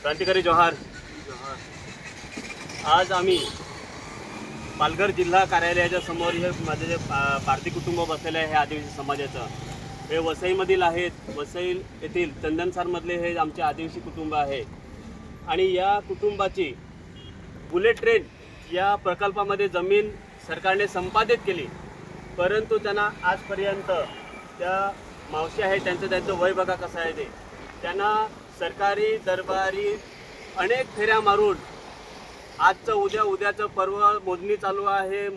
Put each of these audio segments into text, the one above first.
क्रांतिकारी जोहार। आज आम्ही पालघर जिल्हा कार्यालयाच्या समोर हे माझे जे पारधी कुटुंब बसलेले आहे हे आदिवासी समाजाचं, हे वसईमधील आहेत। वसई येथील चंदनसारमधले हे आमचे आदिवासी कुटुंब आहे आणि या कुटुंबाची बुलेट ट्रेन या प्रकल्पामध्ये जमीन सरकारने संपादित केली, परंतु त्यांना आजपर्यंत त्या मावशी आहे त्यांचं वय बघा कसं आहे ते, त्यांना सरकारी दरबारी अनेक फेऱ्या मारून आजचं उद्याचं पर्व मोजणी चालू आहे,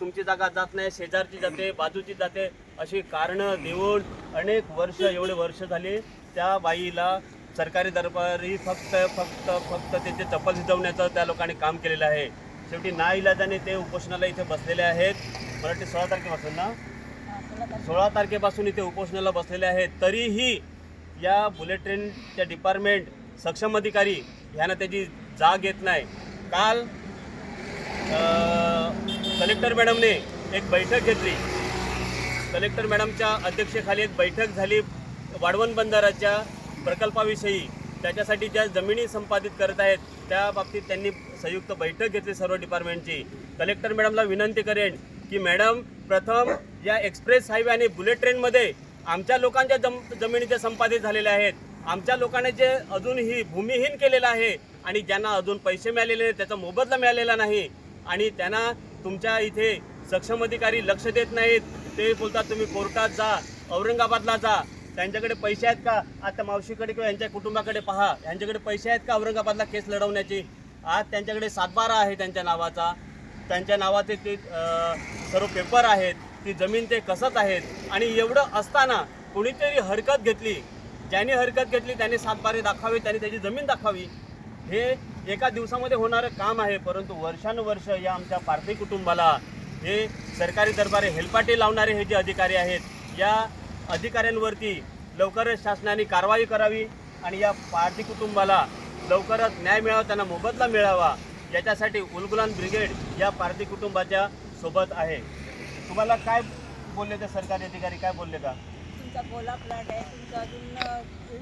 तुमची जागा जात नाही, शेजारची जाते, बाजूची जाते, अशी कारणं देऊन अनेक वर्ष एवढे वर्ष झाले त्या बाईला सरकारी दरबारी फक्त त्याचे चप्पल शिजवण्याचं त्या लोकांनी काम केलेलं आहे। शेवटी नाईलाजाने ते उपोषणाला इथे बसलेले आहेत। मला वाटते 16 तारखेपासून ना 16 तारखेपासून इथे उपोषणाला बसलेले आहेत। तरीही या बुलेट ट्रेनच्या डिपार्टमेंट सक्षम अधिकारी ह्यांना त्याची जाग येत नाही। काल कलेक्टर मॅडमने एक बैठक घेतली, कलेक्टर मॅडमच्या अध्यक्षतेखाली एक बैठक झाली वाढवण बंदराच्या प्रकल्पाविषयी, त्याच्यासाठी ज्या जमिनी संपादित करत आहेत त्या बाबतीत त्यांनी संयुक्त बैठक घेतली सर्व डिपार्टमेंटची। कलेक्टर मॅडमला विनंती करेन की मॅडम, प्रथम या एक्सप्रेस हायवे आणि बुलेट ट्रेनमध्ये आमच्या लोकांच्या जमिनी संपादित झालेल्या आहेत, आमच्या लोकांनी जे अजूनही भूमिहीन केलेलं आहे आणि ज्यांना अजून पैसे मिळालेले नाही, त्याचा मोबदला मिळालेला नाही आणि त्यांना तुमच्या इथे सक्षम अधिकारी लक्ष देत नाहीत। ते बोलतात तुम्ही कोर्टात जा, औरंगाबादला जा, त्यांच्याकडे पैसे आहेत का? आता मावशीकडे किंवा यांच्या कुटुंबाकडे पहा, यांच्याकडे पैसे आहेत का औरंगाबादला केस लढवण्याची? आज त्यांच्याकडे 7/12 आहे त्यांच्या नावाचा, त्यांच्या नावाचे ते सर्व पेपर आहेत, ती जमीन ते कसत आहेत आणि एवढं असताना कोणीतरी हरकत घेतली, ज्यांनी हरकत घेतली त्यांनी 7/12 दाखवावे, त्यांनी त्याची जमीन दाखवावी। हे एका दिवसामध्ये होणारं काम आहे, परंतु वर्षानुवर्ष या आमच्या पारधी कुटुंबाला हे सरकारी दरबारी हेलपाटे लावणारे हे जे अधिकारी आहेत, या अधिकाऱ्यांवरती लवकरच शासनाने कारवाई करावी आणि या पारधी कुटुंबाला लवकरच न्याय मिळावा, त्यांना मोबदला मिळावा, याच्यासाठी उलगुलान ब्रिगेड या पारधी कुटुंबाच्या सोबत आहे। तुम्हाला काय बोलले ते सरकारी अधिकारी, काय बोलले का? तुमचा बोला प्लॅट आहे, तुमचा अजून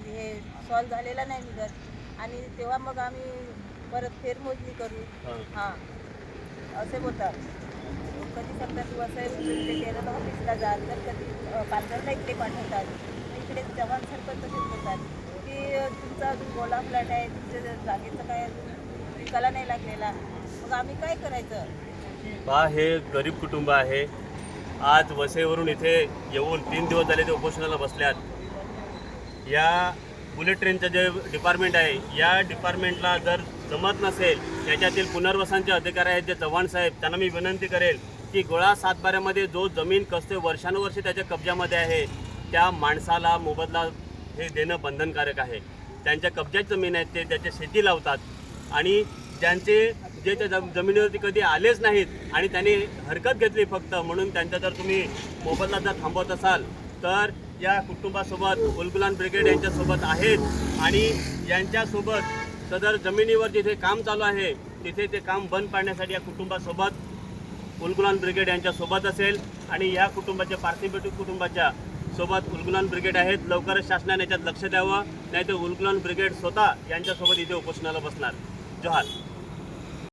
हे सॉल्व झालेला नाही निघत आणि तेव्हा मग आम्ही परत फेरमोजणी करू, हां असे बोलतात। कधी समजा तू असं केलं तर ऑफिसला जाल, तर कधी पालघरला इकडे पाठवतात, इकडे जवान सरपंच तसेच बोलतात की तुमचा अजून बोला फ्लॅट आहे, तुमच्या जागेचं काय अजून विकायला नाही लागलेला, मग आम्ही काय करायचं? पहा, हे गरीब कुटुंब आहे, आज वसईवरून इथे येऊन 3 दिवस झाले ते उपोषणाला बसल्यात। या बुलेट ट्रेनचं जे डिपार्टमेंट आहे, या डिपार्टमेंटला जर जमत नसेल, याच्यातील पुनर्वसनचे अधिकारी आहेत जे चव्हाण साहेब, त्यांना मी विनंती करेल की गोळा 7/12मध्ये जो जमीन कसते वर्षानुवर्षे त्याच्या कब्जामध्ये आहे, त्या माणसाला मोबदला हे देणं बंधनकारक आहे। त्यांच्या कब्जात जमीन आहे, ते त्याच्या शेती लावतात आणि ज्यांचे जे त्या जमिनीवरती कधी आलेच नाहीत आणि त्यांनी हरकत घेतली फक्त म्हणून त्यांचा जर तुम्ही मोबदला जर थांबवत असाल तर या कुटुंबासोबत उलगुलान ब्रिगेड यांच्यासोबत आहेत आणि यांच्यासोबत सदर जमिनीवर जिथे काम चालू आहे तिथे ते काम बंद पाडण्यासाठी या कुटुंबासोबत उलगुलान ब्रिगेड यांच्यासोबत असेल आणि या कुटुंबाच्या पारधी कुटुंबाच्या सोबत उलगुलान ब्रिगेड आहेत। लवकरच शासनाने याच्यात लक्ष द्यावं, नाही तर उलगुलान ब्रिगेड स्वतः यांच्यासोबत इथे उपोषणाला बसणार। जोहार।